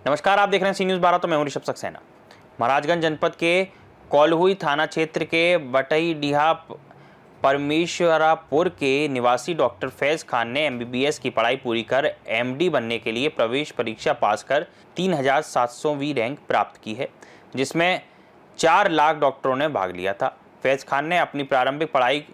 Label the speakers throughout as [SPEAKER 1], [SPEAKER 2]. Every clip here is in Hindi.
[SPEAKER 1] नमस्कार, आप देख रहे हैं सी न्यूज़ 12। तो मैं हूं ऋषभ सक्सेना। महाराजगंज जनपद के कौलहुई थाना क्षेत्र के बटईडीहा परमेश्वरापुर के निवासी डॉक्टर फैज खान ने एमबीबीएस की पढ़ाई पूरी कर एमडी बनने के लिए प्रवेश परीक्षा पास कर 3700वीं रैंक प्राप्त की है, जिसमें 4 लाख डॉक्टरों ने भाग लिया था। फैज खान ने अपनी प्रारंभिक पढ़ाई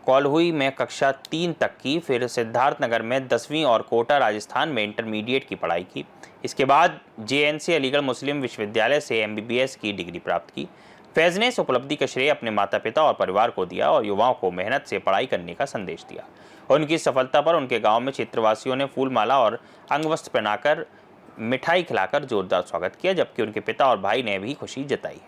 [SPEAKER 1] कौलहुई में कक्षा 3 तक की, फिर सिद्धार्थनगर में 10वीं और कोटा राजस्थान में इंटरमीडिएट की पढ़ाई की। इसके बाद जेएनसी अलीगढ़ मुस्लिम विश्वविद्यालय से एमबीबीएस की डिग्री प्राप्त की। फैज ने इस उपलब्धि का श्रेय अपने माता पिता और परिवार को दिया और युवाओं को मेहनत से पढ़ाई करने का संदेश दिया। उनकी सफलता पर उनके गांव में क्षेत्रवासियों ने फूलमाला और अंगवस्त्र पहनाकर मिठाई खिलाकर जोरदार स्वागत किया, जबकि उनके पिता और भाई ने भी खुशी जताई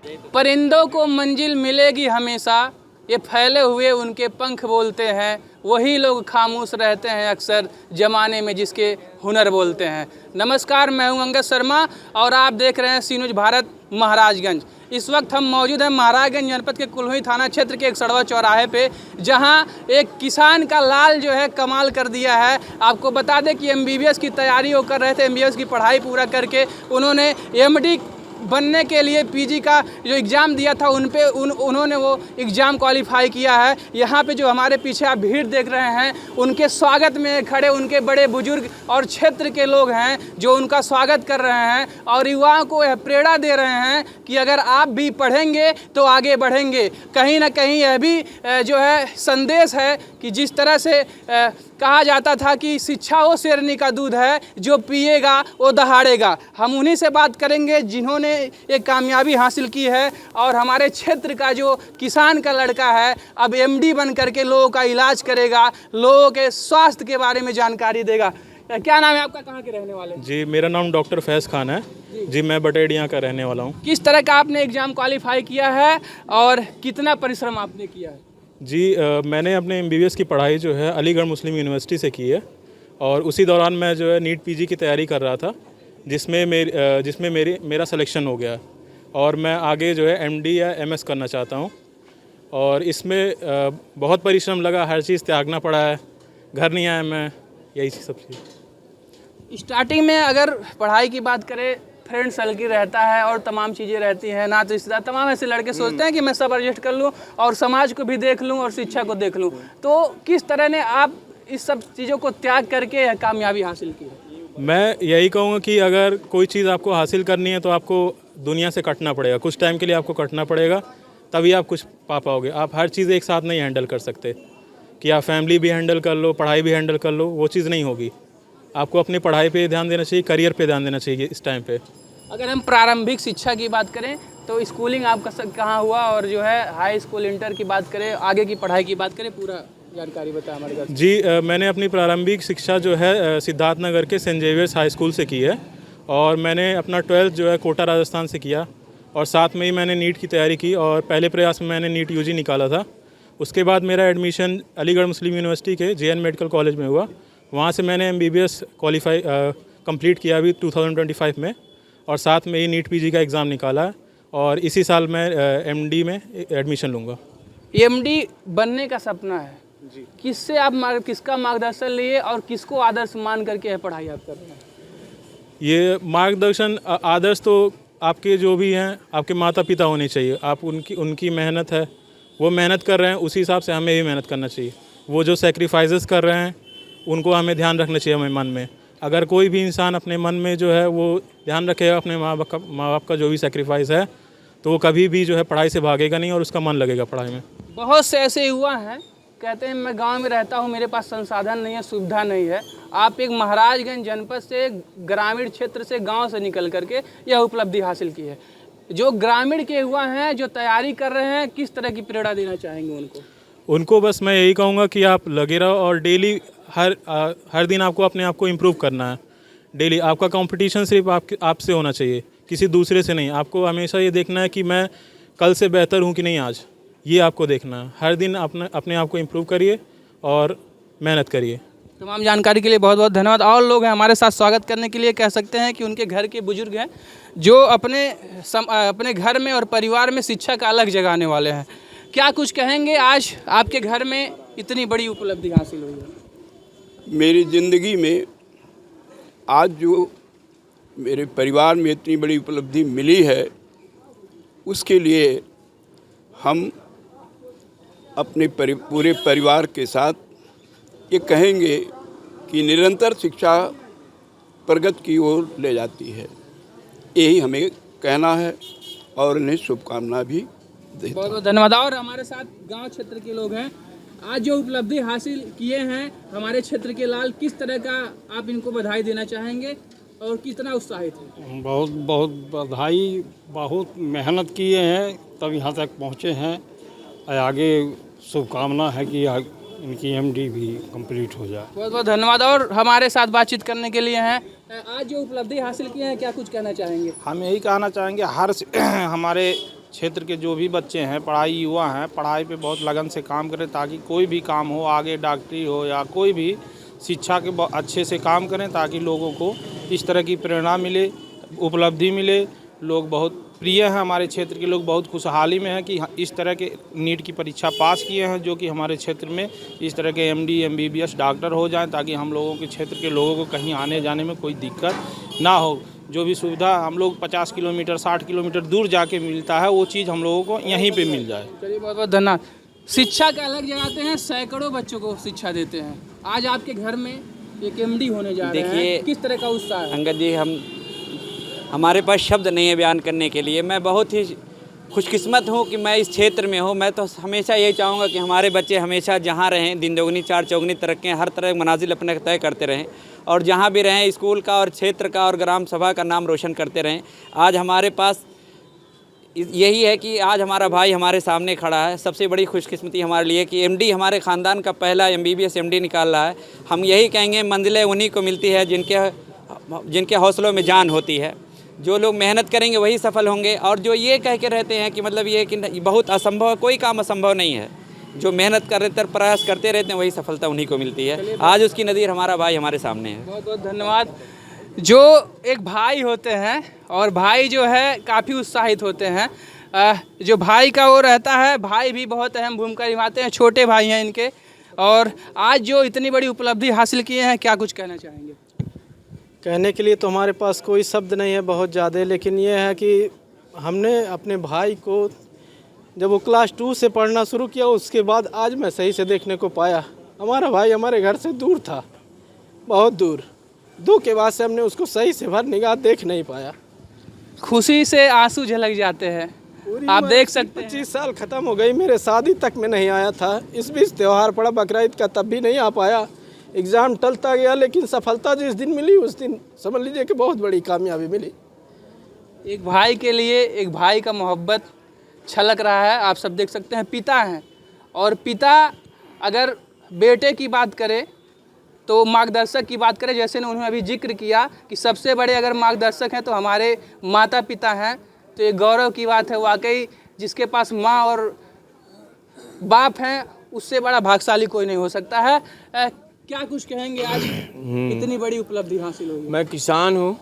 [SPEAKER 1] है।
[SPEAKER 2] परिंदों को मंजिल मिलेगी हमेशा, ये फैले हुए उनके पंख बोलते हैं, वही लोग खामोश रहते हैं अक्सर ज़माने में जिसके हुनर बोलते हैं। नमस्कार, मैं हूं अंगद शर्मा और आप देख रहे हैं सी न्यूज़ भारत महाराजगंज। इस वक्त हम मौजूद हैं महाराजगंज जनपद के कौलहुई थाना क्षेत्र के एक सड़वा चौराहे पे, जहां एक किसान का लाल जो है कमाल कर दिया है। आपको बता दें कि एमबीबीएस की तैयारी वो कर रहे थे। एमबीबीएस की पढ़ाई पूरा करके उन्होंने एमडी बनने के लिए पीजी का जो एग्ज़ाम दिया था उन्होंने वो एग्ज़ाम क्वालिफाई किया है। यहाँ पे जो हमारे पीछे आप भीड़ देख रहे हैं, उनके स्वागत में खड़े उनके बड़े बुजुर्ग और क्षेत्र के लोग हैं जो उनका स्वागत कर रहे हैं और युवाओं को यह प्रेरणा दे रहे हैं कि अगर आप भी पढ़ेंगे तो आगे बढ़ेंगे। कहीं ना कहीं यह भी जो है संदेश है कि जिस तरह से कहा जाता था कि शिक्षा वो शेरनी का दूध है, जो पिएगा वो दहाड़ेगा। हम उन्हीं से बात करेंगे जिन्होंने एक कामयाबी हासिल की है और हमारे क्षेत्र का जो किसान का लड़का है अब एमडी बन करके लोगों का इलाज करेगा, लोगों के स्वास्थ्य के बारे में जानकारी देगा। क्या नाम है आपका, कहाँ के रहने वाले?
[SPEAKER 3] जी, मेरा नाम डॉक्टर फैज खान है जी, मैं बटईडीहा का रहने वाला हूँ।
[SPEAKER 2] किस तरह का आपने एग्ज़ाम क्वालिफाई किया है और कितना परिश्रम आपने किया है?
[SPEAKER 3] जी, मैंने अपने एमबीबीएस की पढ़ाई जो है अलीगढ़ मुस्लिम यूनिवर्सिटी से की है और उसी दौरान मैं जो है नीट पीजी की तैयारी कर रहा था, जिसमें मेरा सिलेक्शन हो गया और मैं आगे जो है एमडी या एमएस करना चाहता हूँ। और इसमें बहुत परिश्रम लगा, हर चीज़ त्यागना पड़ा है, घर नहीं आया मैं, यही सब चीज़।
[SPEAKER 2] स्टार्टिंग में अगर पढ़ाई की बात करें, फ्रेंड सर्कल रहता है और तमाम चीज़ें रहती हैं, ना तो रिश्तेदार, तमाम ऐसे लड़के सोचते हैं कि मैं सब एडजस्ट कर लूँ और समाज को भी देख लूँ और शिक्षा को देख लूँ। तो किस तरह ने आप इस सब चीज़ों को त्याग करके कामयाबी हासिल की?
[SPEAKER 3] मैं यही कहूँगा कि अगर कोई चीज़ आपको हासिल करनी है तो आपको दुनिया से कटना पड़ेगा, कुछ टाइम के लिए आपको कटना पड़ेगा, तभी आप कुछ पा पाओगे। आप हर चीज़ एक साथ नहीं हैंडल कर सकते कि आप फैमिली भी हैंडल कर लो, पढ़ाई भी हैंडल कर लो, वो चीज़ नहीं होगी। आपको अपनी पढ़ाई पे ध्यान देना चाहिए, करियर पे ध्यान देना चाहिए इस टाइम पे।
[SPEAKER 2] अगर हम प्रारंभिक शिक्षा की बात करें तो स्कूलिंग आपका कहाँ हुआ, और जो है हाई स्कूल इंटर की बात करें, आगे की पढ़ाई की बात करें, पूरा जानकारी बताएं हमारे पास।
[SPEAKER 3] जी, मैंने अपनी प्रारंभिक शिक्षा जो है सिद्धार्थनगर के सेंट जेवियर्स हाई स्कूल से की है और मैंने अपना 12th जो है कोटा राजस्थान से किया और साथ में ही मैंने नीट की तैयारी की और पहले प्रयास में मैंने नीट यूजी निकाला था। उसके बाद मेरा एडमिशन अलीगढ़ मुस्लिम यूनिवर्सिटी के जेएन मेडिकल कॉलेज में हुआ। वहाँ से मैंने एमबीबीएस क्वालिफाई कंप्लीट किया अभी 2025 में और साथ में ही नीट पीजी का एग्ज़ाम निकाला और इसी साल मैं एमडी में एडमिशन लूँगा।
[SPEAKER 2] एमडी बनने का सपना है जी, किससे आप किसका मार्गदर्शन लिए और किसको आदर्श मान करके है पढ़ाई आप कर रहे हैं?
[SPEAKER 3] ये मार्गदर्शन आदर्श तो आपके जो भी हैं, आपके माता पिता होने चाहिए। आप उनकी मेहनत है, वो मेहनत कर रहे हैं, उसी हिसाब से हमें भी मेहनत करना चाहिए। वो जो सेक्रीफाइसेस कर रहे हैं उनको हमें ध्यान रखना चाहिए हमें मन में। अगर कोई भी इंसान अपने मन में जो है वो ध्यान रखेगा अपने माँ बाप का जो भी सेक्रीफाइस है, तो वो कभी भी जो है पढ़ाई से भागेगा नहीं और उसका मन लगेगा पढ़ाई में।
[SPEAKER 2] बहुत से ऐसे युवा हैं, कहते हैं मैं गांव में रहता हूं, मेरे पास संसाधन नहीं है, सुविधा नहीं है। आप एक महाराजगंज जनपद से, ग्रामीण क्षेत्र से, गांव से निकल करके यह उपलब्धि हासिल की है। जो ग्रामीण के युवा हैं जो तैयारी कर रहे हैं, किस तरह की प्रेरणा देना चाहेंगे
[SPEAKER 3] उनको बस मैं यही कहूँगा कि आप लगे रहो और डेली हर दिन आपको अपने आप को इम्प्रूव करना है। डेली आपका कंपटीशन सिर्फ आपसे होना चाहिए, किसी दूसरे से नहीं। आपको हमेशा ये देखना है कि मैं कल से बेहतर हूँ कि नहीं आज, ये आपको देखना है। हर दिन अपने आप को इम्प्रूव करिए और मेहनत करिए।
[SPEAKER 2] तमाम जानकारी के लिए बहुत बहुत धन्यवाद। और लोग हैं हमारे साथ स्वागत करने के लिए, कह सकते हैं कि उनके घर के बुजुर्ग हैं जो अपने घर में और परिवार में शिक्षा का अलग जगाने वाले हैं। क्या कुछ कहेंगे, आज आपके घर में इतनी बड़ी उपलब्धि हासिल हुई है?
[SPEAKER 4] मेरी ज़िंदगी में आज जो मेरे परिवार में इतनी बड़ी उपलब्धि मिली है, उसके लिए हम अपने पूरे परिवार के साथ ये कहेंगे कि निरंतर शिक्षा प्रगति की ओर ले जाती है। यही हमें कहना है और उन्हें शुभकामना भी देता
[SPEAKER 2] बहुत बहुत धन्यवाद। और हमारे साथ गांव क्षेत्र के लोग हैं, आज जो उपलब्धि हासिल किए हैं हमारे क्षेत्र के लाल, किस तरह का आप इनको बधाई देना चाहेंगे और कितना उत्साहित है?
[SPEAKER 5] बहुत बहुत बधाई, बहुत मेहनत किए हैं तब यहाँ तक पहुँचे हैं। आगे शुभकामना है कि इनकी एमडी भी कंप्लीट हो जाए।
[SPEAKER 2] बहुत बहुत धन्यवाद। और हमारे साथ बातचीत करने के लिए हैं, आज जो उपलब्धि हासिल किए हैं क्या कुछ कहना चाहेंगे?
[SPEAKER 5] हम यही कहना चाहेंगे, हमारे क्षेत्र के जो भी बच्चे हैं, पढ़ाई युवा हैं, पढ़ाई पे बहुत लगन से काम करें ताकि कोई भी काम हो, आगे डॉक्टरी हो या कोई भी शिक्षा के अच्छे से काम करें ताकि लोगों को इस तरह की प्रेरणा मिले, उपलब्धि मिले। लोग बहुत प्रिय हैं, हमारे क्षेत्र के लोग बहुत खुशहाली में हैं कि इस तरह के नीट की परीक्षा पास किए हैं, जो कि हमारे क्षेत्र में इस तरह के एमडी एमबीबीएस डॉक्टर हो जाएं ताकि हम लोगों के क्षेत्र के लोगों को कहीं आने जाने में कोई दिक्कत ना हो। जो भी सुविधा हम लोग 50 किलोमीटर 60 किलोमीटर दूर जाके मिलता है, वो चीज़ हम लोगों को यहीं पे मिल जाए।
[SPEAKER 2] चलिए बहुत बहुत धन्यवाद। शिक्षा का अलग जगाते हैं, सैकड़ों बच्चों को शिक्षा देते हैं। आज आपके घर में एक एमडी होने जा रहे हैं, किस तरह का उत्साह है?
[SPEAKER 6] अंगद जी, हमारे पास शब्द नहीं है बयान करने के लिए। मैं बहुत ही खुशकिस्मत हूँ कि मैं इस क्षेत्र में हूँ। मैं तो हमेशा यही चाहूँगा कि हमारे बच्चे हमेशा जहाँ रहें, दिन दोगुनी चार चौगुनी तरक्कियाँ, हर तरह मनाजिल अपने तय करते रहें और जहाँ भी रहें स्कूल का और क्षेत्र का और ग्राम सभा का नाम रोशन करते रहें। आज हमारे पास यही है कि आज हमारा भाई हमारे सामने खड़ा है। सबसे बड़ी खुशकिस्मती हमारे लिए कि एमडी हमारे ख़ानदान का पहला एमबीबीएस एमडी निकाल रहा है। हम यही कहेंगे, मंजिलें उन्हीं को मिलती है जिनके हौसलों में जान होती है। जो लोग मेहनत करेंगे वही सफल होंगे। और जो ये कह के रहते हैं कि मतलब ये कि बहुत असंभव है, कोई काम असंभव नहीं है। जो मेहनत कर रहे प्रयास करते रहते हैं वही सफलता उन्हीं को मिलती है। आज उसकी नज़ीर हमारा भाई हमारे सामने है।
[SPEAKER 2] बहुत बहुत धन्यवाद। जो एक भाई होते हैं और भाई जो है काफ़ी उत्साहित होते हैं, जो भाई का वो रहता है, भाई भी बहुत अहम भूमिका निभाते हैं। छोटे भाई हैं इनके, और आज जो इतनी बड़ी उपलब्धि हासिल किए हैं, क्या कुछ कहना चाहेंगे?
[SPEAKER 3] कहने के लिए तो हमारे पास कोई शब्द नहीं है बहुत ज़्यादा, लेकिन ये है कि हमने अपने भाई को जब वो क्लास 2 से पढ़ना शुरू किया, उसके बाद आज मैं सही से देखने को पाया। हमारा भाई हमारे घर से दूर था, बहुत दूर। 2 के बाद से हमने उसको सही से भर निगाह देख नहीं पाया।
[SPEAKER 2] खुशी से आंसू झलक जाते हैं, आप देख सकते हैं।
[SPEAKER 3] 25 साल ख़त्म हो गई, मेरे शादी तक में नहीं आया था। इस बीच त्यौहार पड़ा बकरीद का, तब भी नहीं आ पाया। एग्ज़ाम टलता गया, लेकिन सफलता जिस दिन मिली उस दिन समझ लीजिए कि बहुत बड़ी कामयाबी मिली।
[SPEAKER 2] एक भाई के लिए एक भाई का मोहब्बत छलक रहा है, आप सब देख सकते हैं। पिता हैं, और पिता अगर बेटे की बात करें तो मार्गदर्शक की बात करें, जैसे उन्होंने अभी जिक्र किया कि सबसे बड़े अगर मार्गदर्शक हैं तो हमारे माता पिता हैं, तो ये गौरव की बात है। वाकई जिसके पास माँ और बाप हैं, उससे बड़ा भाग्यशाली कोई नहीं हो सकता है। क्या कुछ कहेंगे, आज इतनी बड़ी उपलब्धि हासिल हुई?
[SPEAKER 7] मैं किसान हूँ।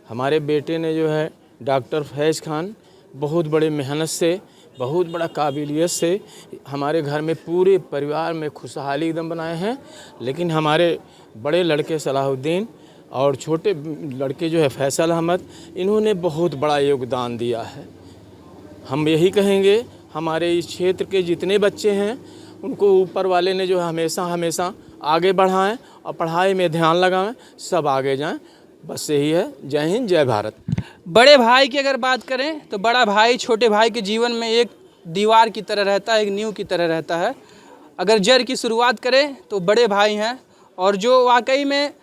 [SPEAKER 7] हमारे बेटे ने जो है डॉक्टर फैज़ खान बहुत बड़े मेहनत से, बहुत बड़ा काबिलियत से हमारे घर में पूरे परिवार में खुशहाली एकदम बनाए हैं। लेकिन हमारे बड़े लड़के सलाहुद्दीन और छोटे लड़के जो है फैसल अहमद, इन्होंने बहुत बड़ा योगदान दिया है। हम यही कहेंगे, हमारे इस क्षेत्र के जितने बच्चे हैं उनको ऊपर वाले ने जो है हमेशा आगे बढ़ाएं और पढ़ाई में ध्यान लगाएं, सब आगे जाएं। बस यही है। जय हिंद, जय भारत।
[SPEAKER 2] बड़े भाई की अगर बात करें तो बड़ा भाई छोटे भाई के जीवन में एक दीवार की तरह रहता है, एक नींव की तरह रहता है। अगर जड़ की शुरुआत करें तो बड़े भाई हैं, और जो वाकई में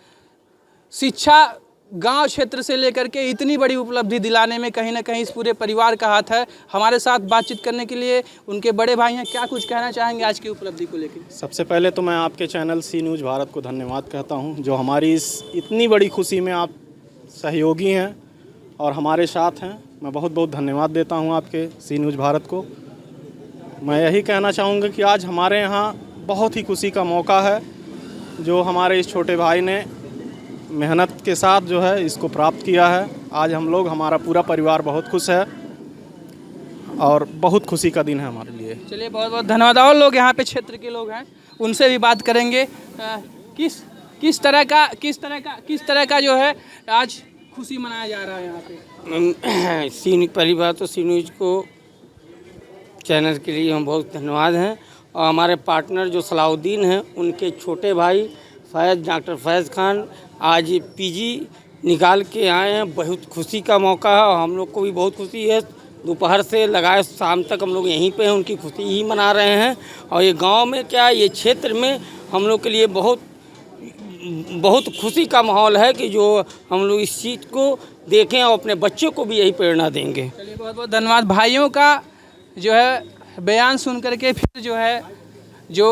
[SPEAKER 2] शिक्षा गांव क्षेत्र से लेकर के इतनी बड़ी उपलब्धि दिलाने में कहीं ना कहीं इस पूरे परिवार का हाथ है। हमारे साथ बातचीत करने के लिए उनके बड़े भाई हैं, क्या कुछ कहना चाहेंगे आज की उपलब्धि को लेकर?
[SPEAKER 3] सबसे पहले तो मैं आपके चैनल सी न्यूज़ भारत को धन्यवाद कहता हूं, जो हमारी इस इतनी बड़ी खुशी में आप सहयोगी हैं और हमारे साथ हैं। मैं बहुत बहुत धन्यवाद देता हूं आपके सी न्यूज़ भारत को। मैं यही कहना चाहूँगा कि आज हमारे यहाँ बहुत ही खुशी का मौका है, जो हमारे इस छोटे भाई ने मेहनत के साथ जो है इसको प्राप्त किया है। आज हम लोग, हमारा पूरा परिवार बहुत खुश है और बहुत खुशी का दिन है हमारे लिए।
[SPEAKER 2] चलिए बहुत बहुत धन्यवाद। और लोग यहाँ पे क्षेत्र के लोग हैं, उनसे भी बात करेंगे। किस तरह का जो है आज खुशी मनाया जा रहा है यहाँ पे?
[SPEAKER 8] पहली बात तो सी न्यूज़ को चैनल के लिए हम बहुत धन्यवाद हैं, और हमारे पार्टनर जो सलाउद्दीन हैं उनके छोटे भाई डॉक्टर फैज़ खान आज पीजी निकाल के आए हैं। बहुत खुशी का मौका है और हम लोग को भी बहुत खुशी है। दोपहर से लगाए शाम तक हम लोग यहीं पे हैं, उनकी खुशी ही मना रहे हैं। और ये गांव में क्या, ये क्षेत्र में हम लोग के लिए बहुत खुशी का माहौल है कि जो हम लोग इस चीज़ को देखें और अपने बच्चों को भी यही प्रेरणा देंगे।
[SPEAKER 2] चलिए, बहुत बहुत धन्यवाद। भाइयों का जो है बयान सुन करके फिर जो है जो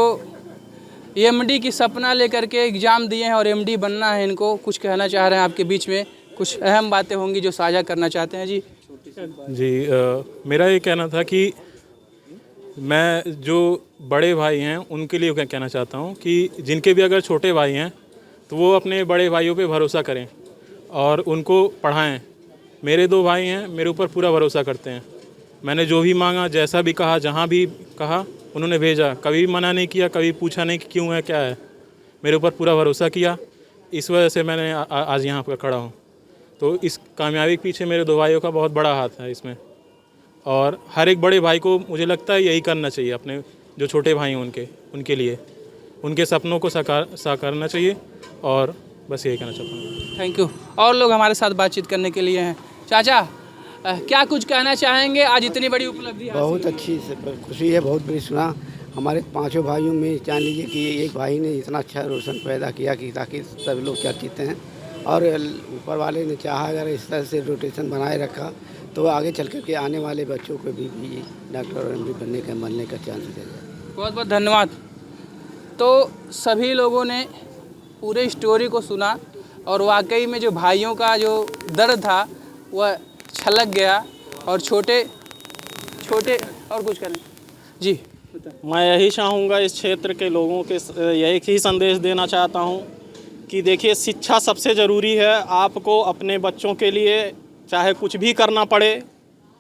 [SPEAKER 2] एमडी की सपना लेकर के एग्ज़ाम दिए हैं और एमडी बनना है, इनको कुछ कहना चाह रहे हैं। आपके बीच में कुछ अहम बातें होंगी जो साझा करना चाहते हैं। जी
[SPEAKER 3] मेरा ये कहना था कि मैं जो बड़े भाई हैं उनके लिए क्या कहना चाहता हूँ कि जिनके भी अगर छोटे भाई हैं तो वो अपने बड़े भाइयों पे भरोसा करें और उनको पढ़ाएं। मेरे 2 भाई हैं, मेरे ऊपर पूरा भरोसा करते हैं। मैंने जो भी मांगा, जैसा भी कहा, जहाँ भी कहा उन्होंने भेजा, कभी मना नहीं किया, कभी पूछा नहीं कि क्यों है, क्या है। मेरे ऊपर पूरा भरोसा किया, इस वजह से मैंने आज यहाँ पर खड़ा हूँ। तो इस कामयाबी के पीछे मेरे 2 भाइयों का बहुत बड़ा हाथ है इसमें, और हर एक बड़े भाई को मुझे लगता है यही करना चाहिए। अपने जो छोटे भाई हैं उनके लिए उनके सपनों को साकार करना चाहिए, और बस यही कहना चाहता हूँ।
[SPEAKER 2] Thank you. और लोग हमारे साथ बातचीत करने के लिए हैं। चाचा, क्या कुछ कहना चाहेंगे? आज इतनी बड़ी उपलब्धि
[SPEAKER 9] बहुत अच्छी खुशी है, बहुत बड़ी सुना। हमारे 5 भाइयों में जान लीजिए कि एक भाई ने इतना अच्छा रोशन पैदा किया कि ताकि सभी लोग चर्चित हैं, और ऊपर वाले ने चाहा अगर इस तरह से रोटेशन बनाए रखा तो आगे चल कर के आने वाले बच्चों को भी डॉक्टर और एमडी बनने का चांस देगा।
[SPEAKER 2] बहुत बहुत धन्यवाद। तो सभी लोगों ने पूरे स्टोरी को सुना और वाकई में जो भाइयों का जो दर्द था वह छलक गया। और छोटे और कुछ करें जी।
[SPEAKER 5] मैं यही चाहूँगा इस क्षेत्र के लोगों के यही ही संदेश देना चाहता हूँ कि देखिए, शिक्षा सबसे ज़रूरी है। आपको अपने बच्चों के लिए चाहे कुछ भी करना पड़े,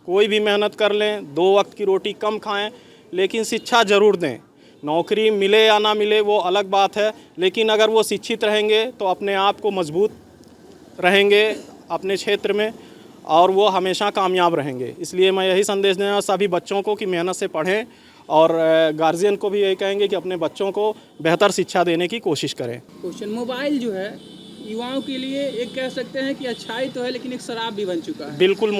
[SPEAKER 5] कोई भी मेहनत कर लें, 2 वक्त की रोटी कम खाएं, लेकिन शिक्षा ज़रूर दें। नौकरी मिले या ना मिले वो अलग बात है, लेकिन अगर वो शिक्षित रहेंगे तो अपने आप को मजबूत रहेंगे अपने क्षेत्र में, और वो हमेशा कामयाब रहेंगे। इसलिए मैं यही संदेश देना सभी बच्चों को कि मेहनत से पढ़ें, और गार्जियन को भी यही कहेंगे कि अपने बच्चों को बेहतर शिक्षा देने की कोशिश करें।
[SPEAKER 2] क्वेश्चन, मोबाइल जो है युवाओं के लिए एक कह सकते हैं कि अच्छाई तो है, लेकिन एक शराब भी बन चुका है।
[SPEAKER 5] बिल्कुल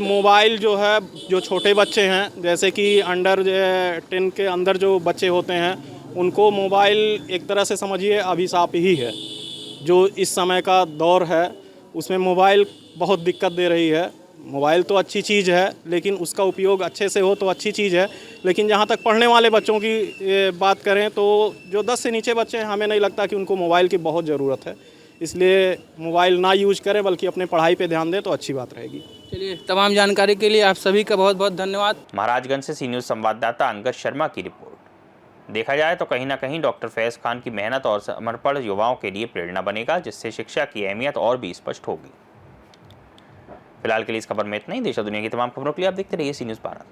[SPEAKER 5] मोबाइल जो है, जो छोटे बच्चे हैं जैसे कि अंडर 10 के अंदर जो बच्चे होते हैं, उनको मोबाइल एक तरह से समझिए अभिशाप ही है। जो इस समय का दौर है उसमें मोबाइल बहुत दिक्कत दे रही है। मोबाइल तो अच्छी चीज़ है, लेकिन उसका उपयोग अच्छे से हो तो अच्छी चीज़ है। लेकिन जहाँ तक पढ़ने वाले बच्चों की बात करें तो जो 10 से नीचे बच्चे हैं, हमें नहीं लगता कि उनको मोबाइल की बहुत ज़रूरत है। इसलिए मोबाइल ना यूज करें, बल्कि अपने पढ़ाई पे ध्यान दें तो अच्छी बात रहेगी।
[SPEAKER 2] चलिए, तमाम जानकारी के लिए आप सभी का बहुत बहुत धन्यवाद।
[SPEAKER 1] महाराजगंज से सी न्यूज़ संवाददाता अंगद शर्मा की रिपोर्ट। देखा जाए तो कहीं ना कहीं डॉक्टर फैज़ खान की मेहनत और समर्पण युवाओं के लिए प्रेरणा बनेगा, जिससे शिक्षा की अहमियत और भी स्पष्ट होगी। फिलहाल के लिए इस खबर में इतना ही। देश और दुनिया की तमाम खबरों के लिए आप देखते रहिए सी न्यूज़ भारत।